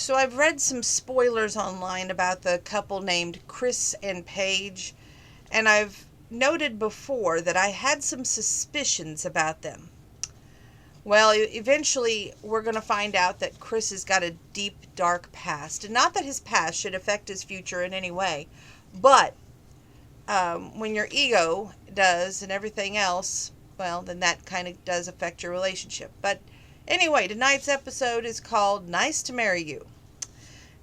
So I've read some spoilers online about the couple named Chris and Paige, and I've noted before that I had some suspicions about them. Well, eventually we're going to find out that Chris has got a deep, dark past. And not that his past should affect his future in any way, but when your ego does and everything else, well, then that kind of does affect your relationship. But anyway, tonight's episode is called Nice to Marry You.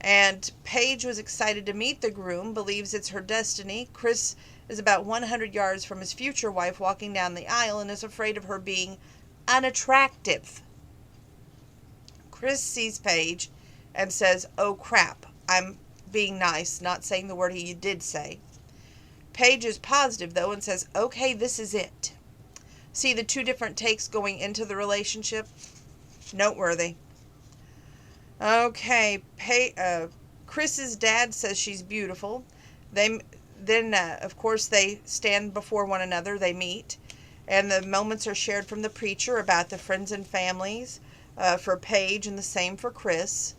And Paige was excited to meet the groom, believes it's her destiny. Chris is about 100 yards from his future wife walking down the aisle and is afraid of her being unattractive. Chris sees Paige and says, "Oh crap, I'm being nice, not saying the word he did say." Paige is positive though and says, "Okay, this is it." See the two different takes going into the relationship? Noteworthy. Okay, Chris's dad says she's beautiful. Of course, they stand before one another. They meet, and the moments are shared from the preacher about the friends and families for Paige, and the same for Chris.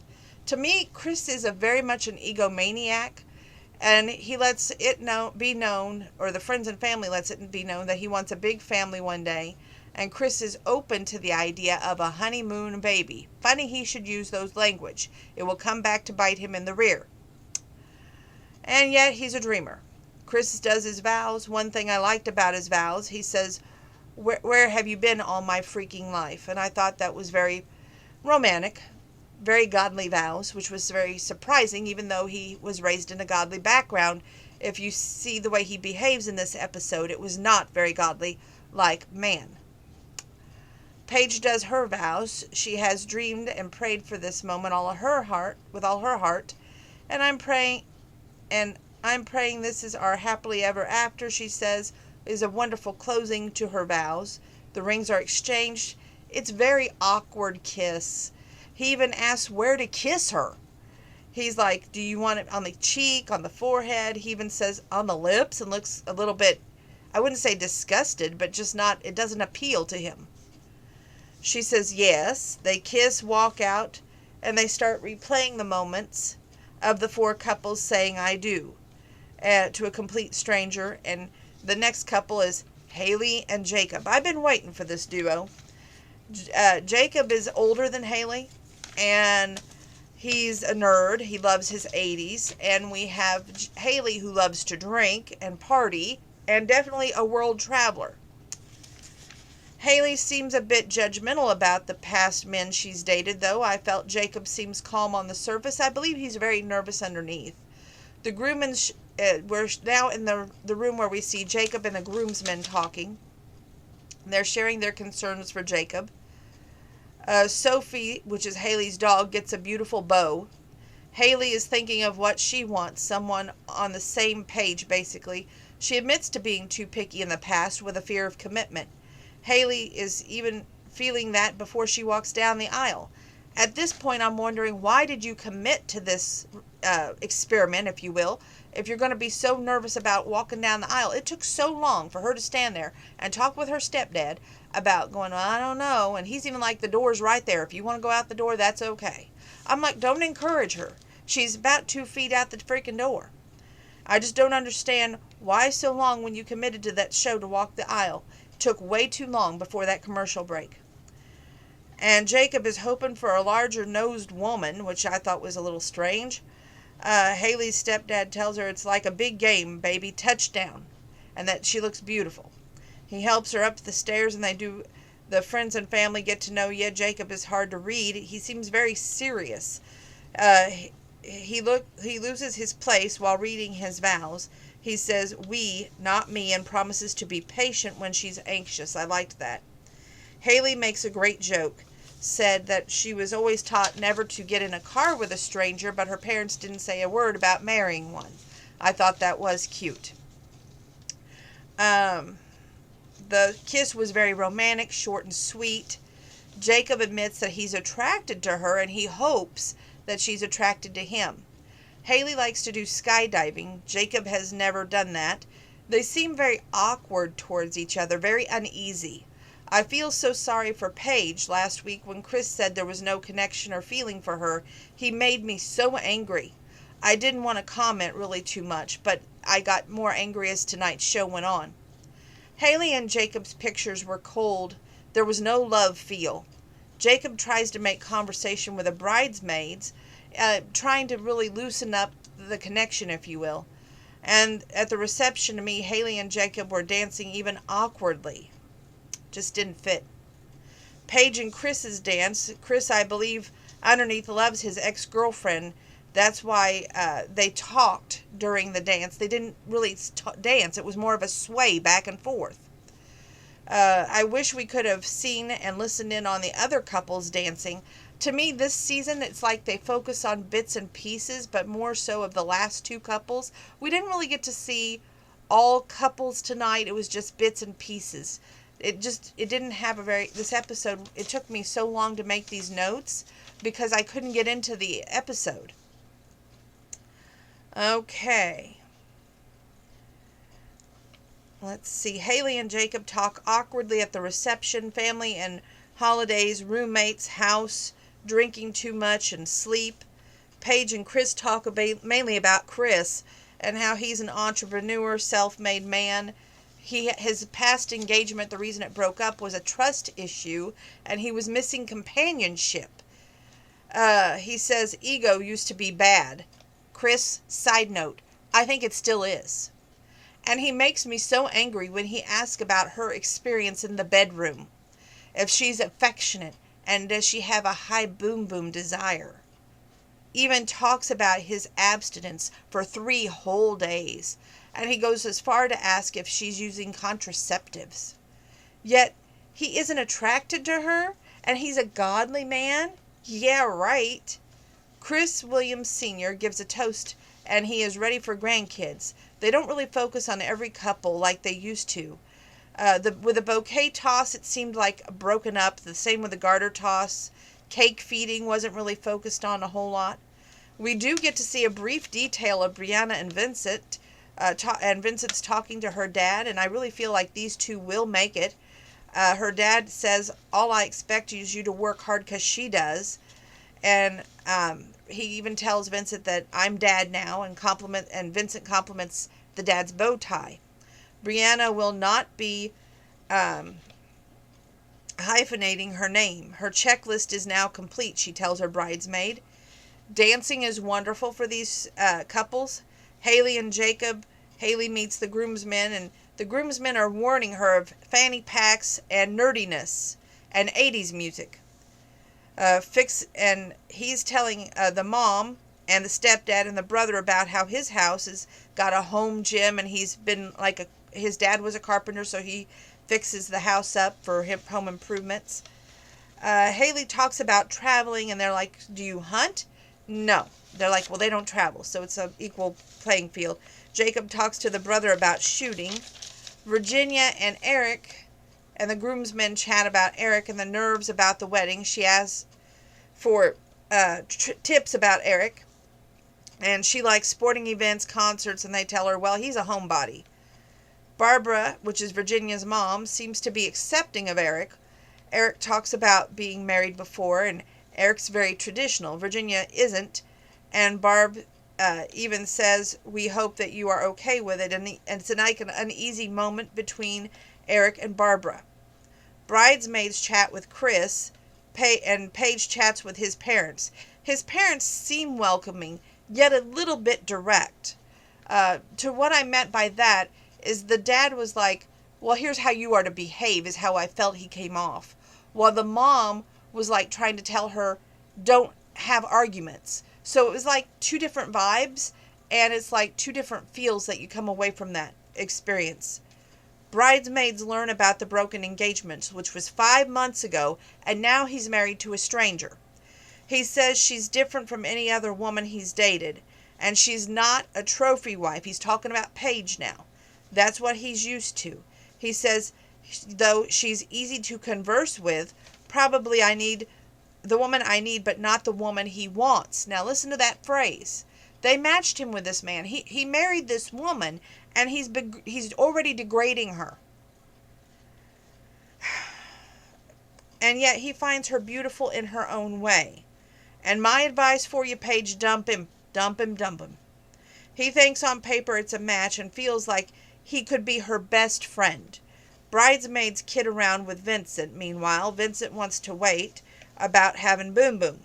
To me, Chris is very much an egomaniac, and he lets it be known, or the friends and family lets it be known, that he wants a big family one day. And Chris is open to the idea of a honeymoon baby. Funny he should use those language. It will come back to bite him in the rear. And yet he's a dreamer. Chris does his vows. One thing I liked about his vows, he says, where have you been all my freaking life? And I thought that was very romantic, very godly vows, which was very surprising, even though he was raised in a godly background. If you see the way he behaves in this episode, it was not very godly, like man. Paige does her vows. She has dreamed and prayed for this moment with all her heart, and I'm praying this is our happily ever after. She says is a wonderful closing to her vows. The rings are exchanged. It's very awkward kiss. He even asks where to kiss her. He's like, "Do you want it on the cheek, on the forehead?" He even says on the lips, and looks a little bit, I wouldn't say disgusted, but just not, it doesn't appeal to him. She says yes. They kiss, walk out, and they start replaying the moments of the four couples saying "I do" to a complete stranger. And the next couple is Haley and Jacob. I've been waiting for this duo. Jacob is older than Haley, and he's a nerd. He loves his 80s. And we have Haley, who loves to drink and party, and definitely a world traveler. Haley seems a bit judgmental about the past men she's dated, though. I felt Jacob seems calm on the surface. I believe he's very nervous underneath. The groomsmen, we're now in the room where we see Jacob and the groomsmen talking. They're sharing their concerns for Jacob. Sophie, which is Haley's dog, gets a beautiful bow. Haley is thinking of what she wants, someone on the same page, basically. She admits to being too picky in the past with a fear of commitment. Haley is even feeling that before she walks down the aisle. At this point, I'm wondering, why did you commit to this experiment, if you will, if you're going to be so nervous about walking down the aisle? It took so long for her to stand there and talk with her stepdad about going, "Well, I don't know," and he's even like, "The door's right there. If you want to go out the door, that's okay." I'm like, don't encourage her. She's about 2 feet out the freaking door. I just don't understand why so long when you committed to that show to walk the aisle. Took way too long before that commercial break. And Jacob is hoping for a larger nosed woman, which I thought was a little strange. Haley's stepdad tells her it's like a big game, baby, touchdown, and that she looks beautiful. He helps her up the stairs, and the friends and family get to know you. Jacob is hard to read. He seems very serious. He loses his place while reading his vows. He says "we," not "me," and promises to be patient when she's anxious. I liked that. Haley makes a great joke. Said that she was always taught never to get in a car with a stranger, but her parents didn't say a word about marrying one. I thought that was cute. The kiss was very romantic, short and sweet. Jacob admits that he's attracted to her, and he hopes that she's attracted to him. Haley likes to do skydiving. Jacob has never done that. They seem very awkward towards each other, very uneasy. I feel so sorry for Paige. Last week when Chris said there was no connection or feeling for her, he made me so angry. I didn't want to comment really too much, but I got more angry as tonight's show went on. Haley and Jacob's pictures were cold. There was no love feel. Jacob tries to make conversation with the bridesmaids, trying to really loosen up the connection, if you will. And at the reception to me, Haley and Jacob were dancing even awkwardly. Just didn't fit. Paige and Chris's dance. Chris, I believe, underneath loves his ex-girlfriend. That's why they talked during the dance. They didn't really dance. It was more of a sway back and forth. I wish we could have seen and listened in on the other couples dancing. To me, this season, it's like they focus on bits and pieces, but more so of the last two couples. We didn't really get to see all couples tonight. It was just bits and pieces. It didn't have this episode, it took me so long to make these notes because I couldn't get into the episode. Okay. Let's see. Haley and Jacob talk awkwardly at the reception. Family and holidays, roommates, house, drinking too much and sleep. Paige and Chris talk mainly about Chris and how he's an entrepreneur, self-made man. His past engagement, the reason it broke up was a trust issue, and he was missing companionship. He says ego used to be bad. Chris, side note, I think it still is. And he makes me so angry when he asks about her experience in the bedroom. If she's affectionate, and does she have a high boom desire. Even talks about his abstinence for 3 whole days. And he goes as far to ask if she's using contraceptives. Yet, he isn't attracted to her, and he's a godly man? Yeah, right. Chris Williams Sr. gives a toast, and he is ready for grandkids. They don't really focus on every couple like they used to. With the bouquet toss, it seemed like broken up. The same with the garter toss. Cake feeding wasn't really focused on a whole lot. We do get to see a brief detail of Brianna and Vincent, and Vincent's talking to her dad, and I really feel like these two will make it. Her dad says, all I expect is you to work hard because she does. And he even tells Vincent that I'm dad now, and Vincent compliments the dad's bow tie. Brianna will not be hyphenating her name. Her checklist is now complete, she tells her bridesmaid. Dancing is wonderful for these couples. Haley and Jacob. Haley meets the groomsmen, and the groomsmen are warning her of fanny packs and nerdiness and 80s music. And he's telling the mom and the stepdad and the brother about how his house has got a home gym, and he's been his dad was a carpenter, so he fixes the house up for home improvements. Haley talks about traveling, and they're like, do you hunt? No. They're like, well, they don't travel, so it's an equal playing field. Jacob talks to the brother about shooting. Virginia and Eric and the groomsmen chat about Eric and the nerves about the wedding. She asks for tips about Eric, and she likes sporting events, concerts, and they tell her, well, he's a homebody. Barbara, which is Virginia's mom, seems to be accepting of Eric. Eric talks about being married before, and Eric's very traditional. Virginia isn't, and Barb even says, we hope that you are okay with it, and it's an uneasy moment between Eric and Barbara. Bridesmaids chat with Chris, and Paige chats with his parents. His parents seem welcoming, yet a little bit direct. To what I meant by that is the dad was like, well, here's how you are to behave, is how I felt he came off. While the mom was like trying to tell her, don't have arguments. So it was like 2 different vibes, and it's like 2 different feels that you come away from that experience. Bridesmaids learn about the broken engagement, which was 5 months ago, and now he's married to a stranger. He says she's different from any other woman he's dated, and she's not a trophy wife. He's talking about Paige now. That's what he's used to. He says, though she's easy to converse with, probably I need the woman I need, but not the woman he wants. Now listen to that phrase. They matched him with this man. He married this woman, and he's already degrading her. and yet he finds her beautiful in her own way. And my advice for you, Paige, dump him. Dump him, dump him. He thinks on paper it's a match and feels like he could be her best friend. Bridesmaids kid around with Vincent. Meanwhile, Vincent wants to wait about having boom boom.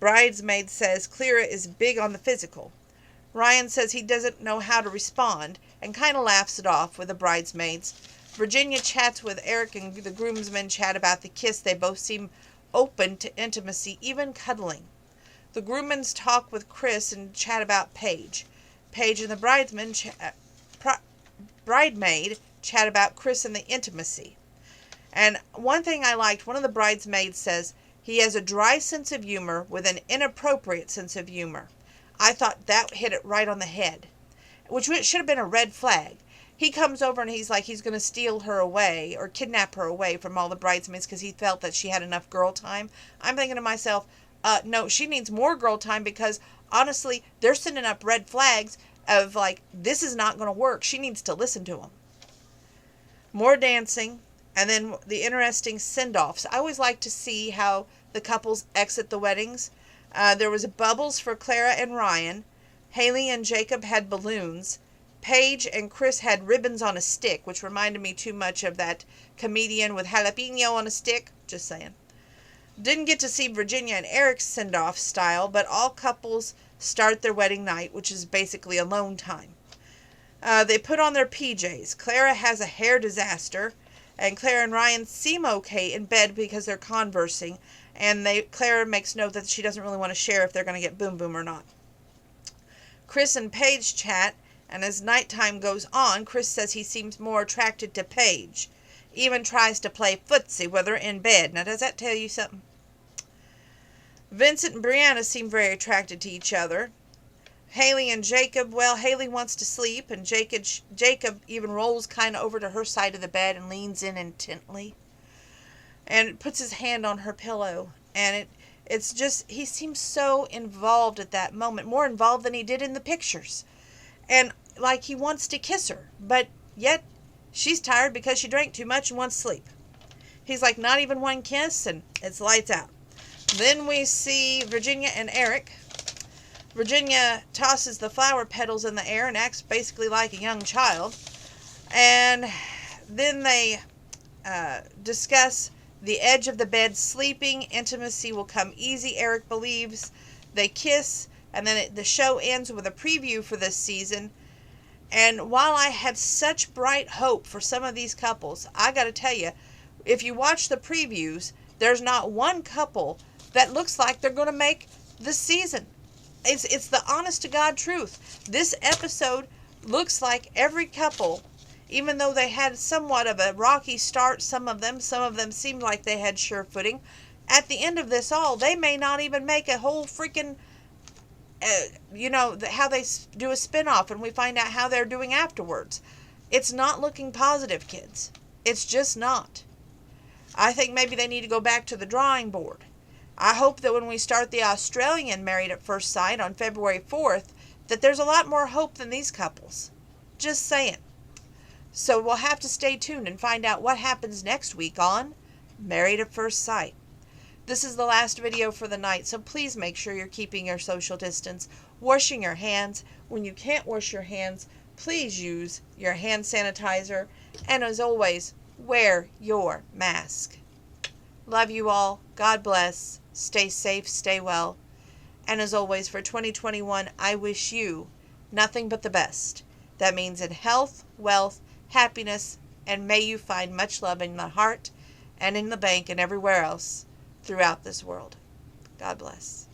Bridesmaid says Clara is big on the physical. Ryan says he doesn't know how to respond and kind of laughs it off with the bridesmaids. Virginia chats with Eric and the groomsmen chat about the kiss. They both seem open to intimacy, even cuddling. The groomsmen talk with Chris and chat about Paige. Paige and the bridemaid chat about Chris and the intimacy. And one thing I liked, one of the bridesmaids says, he has a dry sense of humor with an inappropriate sense of humor. I thought that hit it right on the head, which should have been a red flag. He comes over and he's like he's going to steal her away or kidnap her away from all the bridesmaids because he felt that she had enough girl time. I'm thinking to myself, no, she needs more girl time because, honestly, they're sending up red flags of like, this is not going to work. She needs to listen to them. More dancing, and then the interesting send-offs. I always like to see how the couples exit the weddings. There was bubbles for Clara and Ryan. Haley and Jacob had balloons. Paige and Chris had ribbons on a stick, which reminded me too much of that comedian with jalapeno on a stick. Just saying. Didn't get to see Virginia and Eric's send-off style, but all couples start their wedding night, which is basically alone time. They put on their PJs. Clara has a hair disaster, and Clara and Ryan seem okay in bed because they're conversing, and Clara makes note that she doesn't really want to share if they're going to get boom boom or not. Chris and Paige chat, and as nighttime goes on, Chris says he seems more attracted to Paige. Even tries to play footsie with her in bed. Now, does that tell you something? Vincent and Brianna seem very attracted to each other. Haley and Jacob, well, Haley wants to sleep, and Jacob even rolls kind of over to her side of the bed and leans in intently and puts his hand on her pillow. And it's just, he seems so involved at that moment, more involved than he did in the pictures. And like he wants to kiss her, but yet she's tired because she drank too much and wants sleep. He's like, not even one kiss, and it's lights out. Then we see Virginia and Eric. Virginia tosses the flower petals in the air and acts basically like a young child. And then they discuss the edge of the bed sleeping. Intimacy will come easy, Eric believes. They kiss, and then the show ends with a preview for this season. And while I had such bright hope for some of these couples, I got to tell you, if you watch the previews, there's not one couple that looks like they're going to make the season. It's the honest to God truth. This episode looks like every couple, even though they had somewhat of a rocky start, some of them seemed like they had sure footing. At the end of this all, they may not even make a whole freaking, how they do a spinoff and we find out how they're doing afterwards. It's not looking positive, kids. It's just not. I think maybe they need to go back to the drawing board. I hope that when we start the Australian Married at First Sight on February 4th, that there's a lot more hope than these couples. Just saying. So we'll have to stay tuned and find out what happens next week on Married at First Sight. This is the last video for the night, so please make sure you're keeping your social distance, washing your hands. When you can't wash your hands, please use your hand sanitizer. And as always, wear your mask. Love you all. God bless. Stay safe, stay well. And as always, for 2021, I wish you nothing but the best. That means in health, wealth, happiness, and may you find much love in the heart and in the bank and everywhere else throughout this world. God bless.